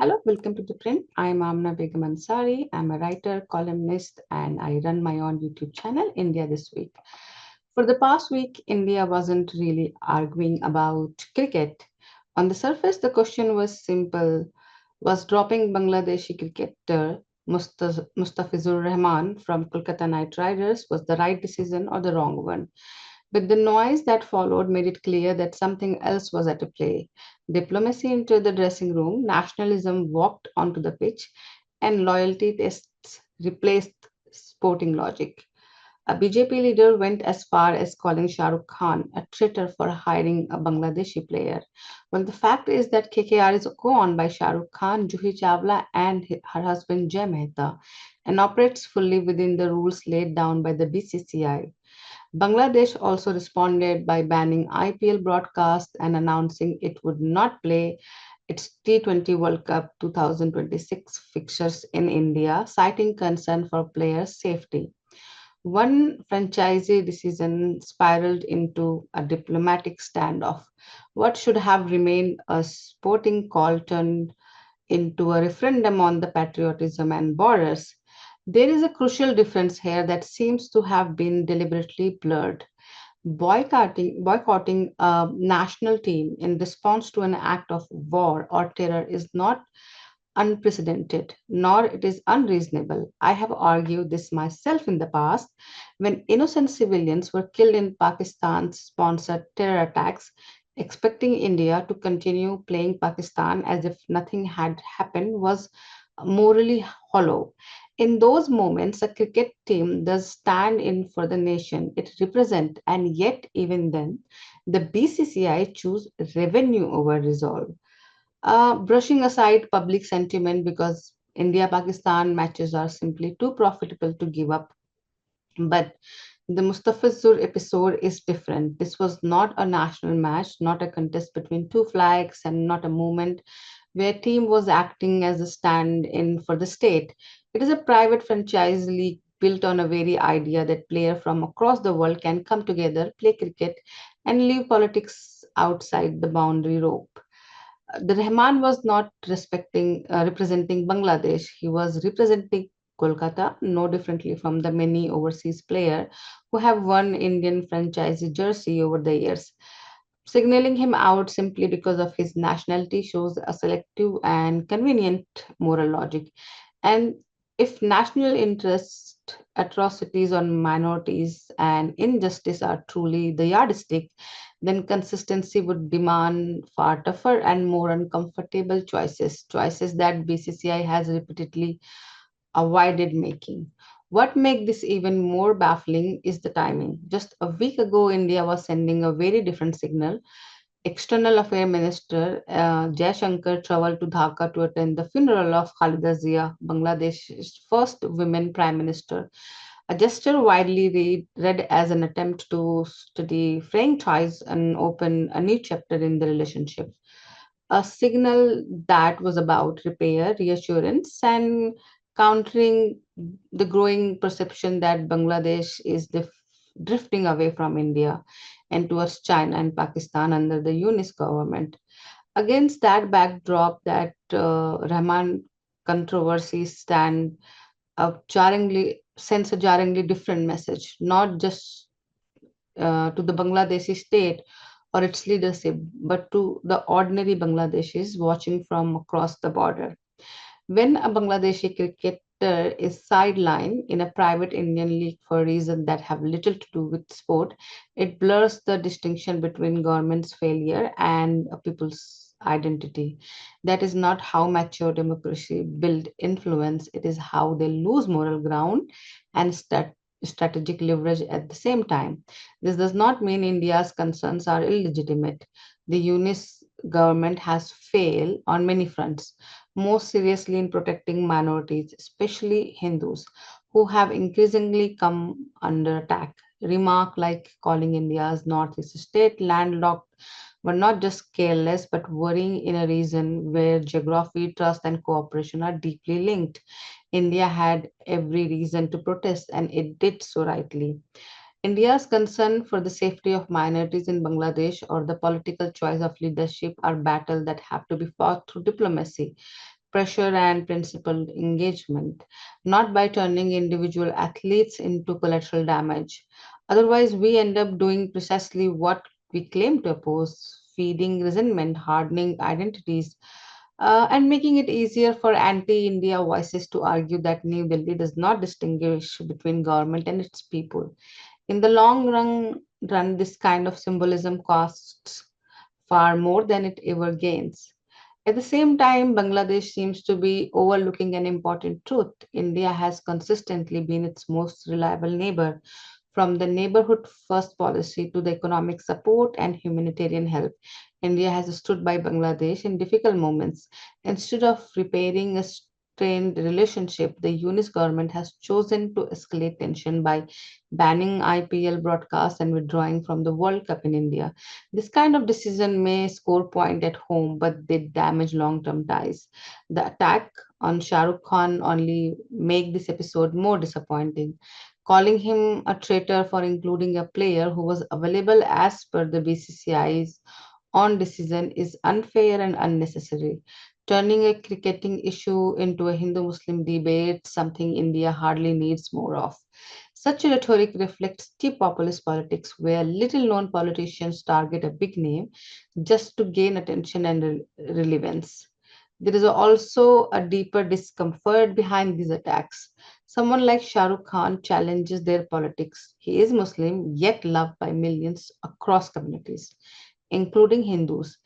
Hello, welcome to ThePrint. I'm Amana Begam Ansari. I'm a writer, columnist, and I run my own YouTube channel, India This Week. For the past week, India wasn't really arguing about cricket. On the surface, the question was simple. Was dropping Bangladeshi cricketer Mustafizur Rahman from Kolkata Knight Riders was the right decision or the wrong one? But the noise that followed made it clear that something else was at play. Diplomacy entered the dressing room, nationalism walked onto the pitch, and loyalty tests replaced sporting logic. A BJP leader went as far as calling Shah Rukh Khan a traitor for hiring a Bangladeshi player. Well, the fact is that KKR is co-owned by Shah Rukh Khan, Juhi Chawla, and her husband Jay Mehta, and operates fully within the rules laid down by the BCCI. Bangladesh also responded by banning IPL broadcast and announcing it would not play its T20 World Cup 2026 fixtures in India, citing concern for players' safety. One franchisee decision spiraled into a diplomatic standoff. What should have remained a sporting call turned into a referendum on the patriotism and borders. There is a crucial difference here that seems to have been deliberately blurred. Boycotting a national team in response to an act of war or terror is not unprecedented, nor it is unreasonable. I have argued this myself in the past when innocent civilians were killed in Pakistan sponsored terror attacks, expecting India to continue playing Pakistan as if nothing had happened was morally hollow. In those moments, a cricket team does stand in for the nation it represents, and yet, even then, the BCCI choose revenue over resolve. Brushing aside public sentiment because India Pakistan matches are simply too profitable to give up. But the Mustafizur episode is different. This was not a national match, not a contest between two flags, and not a moment where team was acting as a stand-in for the state. It is a private franchise league built on a very idea that players from across the world can come together, play cricket, and leave politics outside the boundary rope. The Rahman was not representing Bangladesh. He was representing Kolkata, no differently from the many overseas players who have won Indian franchise jersey over the years. Signaling him out simply because of his nationality shows a selective and convenient moral logic. And if national interest, atrocities on minorities, and injustice are truly the yardstick, then consistency would demand far tougher and more uncomfortable choices that BCCI has repeatedly avoided making. What makes this even more baffling is the timing. Just a week ago, India was sending a very different signal. External Affairs Minister Jai Shankar traveled to Dhaka to attend the funeral of Khalida Zia, Bangladesh's first women prime minister. A gesture widely read as an attempt to study fraying ties and open a new chapter in the relationship. A signal that was about repair, reassurance, and countering the growing perception that Bangladesh is drifting away from India and towards China and Pakistan under the UNIS government. Against that backdrop, that Rahman controversy stand sends a jarringly different message, not just to the Bangladeshi state or its leadership, but to the ordinary Bangladeshis watching from across the border. When a Bangladeshi cricketer is sidelined in a private Indian league for reasons that have little to do with sport, it blurs the distinction between government's failure and a people's identity. That is not how mature democracy build influence, it is how they lose moral ground and strategic leverage at the same time. This does not mean India's concerns are illegitimate. The UNIS government has failed on many fronts, most seriously in protecting minorities, especially Hindus, who have increasingly come under attack. Remark like calling India's northeast state landlocked were not just careless but worrying in a region where geography, trust, and cooperation are deeply linked. India had every reason to protest, and it did so rightly. India's concern for the safety of minorities in Bangladesh or the political choice of leadership are battles that have to be fought through diplomacy. pressure and principled engagement, not by turning individual athletes into collateral damage. Otherwise, we end up doing precisely what we claim to oppose, feeding resentment, hardening identities, and making it easier for anti India voices to argue that New Delhi does not distinguish between government and its people. In the run, this kind of symbolism costs far more than it ever gains. At the same time, Bangladesh seems to be overlooking an important truth. India has consistently been its most reliable neighbor, from the neighborhood first policy to the economic support and humanitarian help. India has stood by Bangladesh in difficult moments. Instead of repairing a strained relationship, the Yunus government has chosen to escalate tension by banning IPL broadcasts and withdrawing from the World Cup in India. This kind of decision may score point at home, but they damage long-term ties. The attack on Shah Rukh Khan only make this episode more disappointing. Calling him a traitor for including a player who was available as per the BCCI's on decision is unfair and unnecessary, turning a cricketing issue into a Hindu Muslim debate, something India hardly needs more of. Such a rhetoric reflects cheap populist politics where little known politicians target a big name just to gain attention and relevance. There is also a deeper discomfort behind these attacks. Someone like Shah Rukh Khan challenges their politics. He is Muslim, yet loved by millions across communities, including Hindus.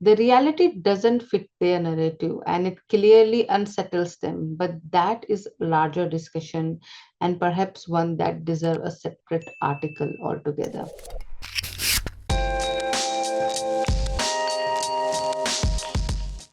The reality doesn't fit their narrative and it clearly unsettles them, but that is a larger discussion and perhaps one that deserves a separate article altogether.